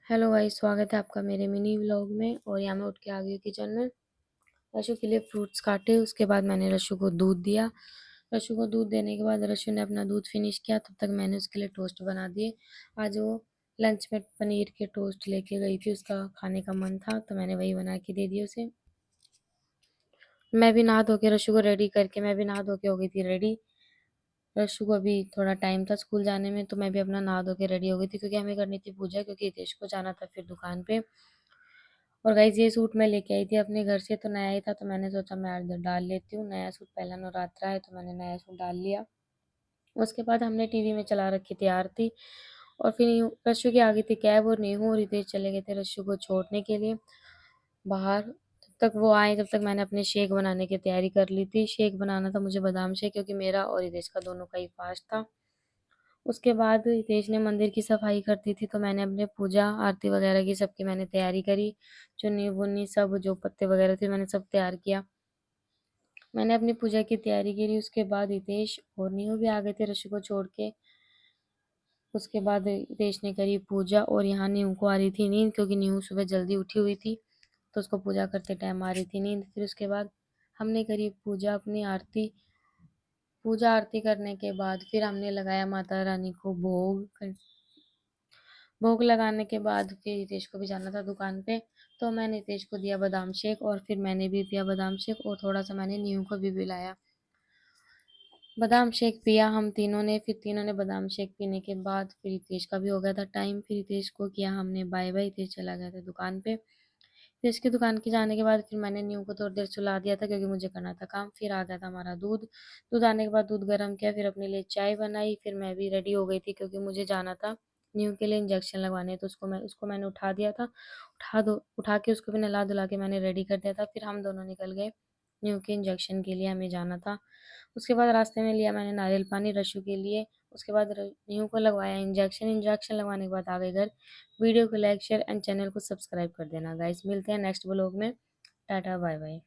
Hello guys, स्वागत है आपका मेरे मिनी व्लॉग में। और यहाँ मैं उठ के आ गई किचन में। रशु के लिए फ्रूट्स काटे, उसके बाद मैंने रशु को दूध दिया। रशु को दूध देने के बाद रशु ने अपना दूध फिनिश किया, तब तक मैंने उसके लिए टोस्ट बना दिए। आज वो लंच में पनीर के टोस्ट लेके गई थी, उसका खाने का मन था तो मैंने वही बना के दे दिए उसे। मैं भी नहा धो के रशु को रेडी करके मैं भी नहा धो के हो गई थी रेडी। रशु को अभी थोड़ा टाइम था स्कूल जाने में, तो मैं भी अपना नहा धो के रेडी हो गई थी क्योंकि हमें करनी थी पूजा, क्योंकि हितेश को जाना था फिर दुकान पे। और गाइज ये सूट मैं लेके आई थी अपने घर से, तो नया ही था तो मैंने सोचा मैं आज डाल लेती हूँ नया सूट। पहला नवरात्रा है तो मैंने नया सूट डाल लिया। उसके बाद हमने टीवी में चला रखी थी आरती। और फिर रशु की आ गई थी कैब और नेहू और रितेश चले गए थे रशु को छोड़ने के लिए बाहर। जब तक वो आए तब तक मैंने अपने शेक बनाने की तैयारी कर ली थी। शेक बनाना था मुझे बादाम शेक, क्योंकि मेरा और रितेश का दोनों का ही फास्ट था। उसके बाद हितेश ने मंदिर की सफाई करती थी तो मैंने अपने पूजा आरती वगैरह की सबकी मैंने तैयारी करी। चुन्नी बुन्नी सब जो पत्ते वगैरह थे मैंने सब तैयार किया। मैंने अपनी पूजा की तैयारी करी। उसके बाद हितेश और नीहू भी आ गए थे रशु को छोड़ के। उसके बाद हितेश ने करी पूजा और यहाँ नीहू को आ रही थी नींद, क्योंकि नीहू सुबह जल्दी उठी हुई थी तो उसको पूजा करते टाइम आ रही थी नींद। फिर उसके बाद हमने करी पूजा अपनी आरती। पूजा आरती करने के बाद फिर हमने लगाया माता रानी को भोग। भोग लगाने के बाद फिर हितेश को भी जाना था दुकान पे, तो मैंने हितेश को दिया बादाम शेक और फिर मैंने भी पिया बादाम शेक और थोड़ा सा मैंने नीहू को भी पिलाया। बादाम शेक पिया हम तीनों ने। फिर तीनों ने बादाम शेक पीने के बाद फिर हितेश का भी हो गया था टाइम। फिर हितेश को किया हमने बाय बाय। हितेश चला गया था दुकान पे। फिर इसकी दुकान के जाने के बाद फिर मैंने न्यू को थोड़ी देर सुला दिया था क्योंकि मुझे करना था काम। फिर आ गया था हमारा दूध। दूध आने के बाद दूध गर्म किया, फिर अपने लिए चाय बनाई। फिर मैं भी रेडी हो गई थी क्योंकि मुझे जाना था न्यू के लिए इंजेक्शन लगवाने, तो उसको मैंने उठा दिया था। उठा के उसको भी नहला धुला के मैंने रेडी कर दिया था। फिर हम दोनों निकल गए न्यू के इंजेक्शन के लिए, हमें जाना था। उसके बाद रास्ते में लिया मैंने नारियल पानी रशु के लिए। उसके बाद न्यू को लगवाया इंजेक्शन। इंजेक्शन लगवाने के बाद आ गए घर। वीडियो को लाइक शेयर एंड चैनल को सब्सक्राइब कर देना गाइस। मिलते हैं नेक्स्ट ब्लॉग में। Tata bye bye.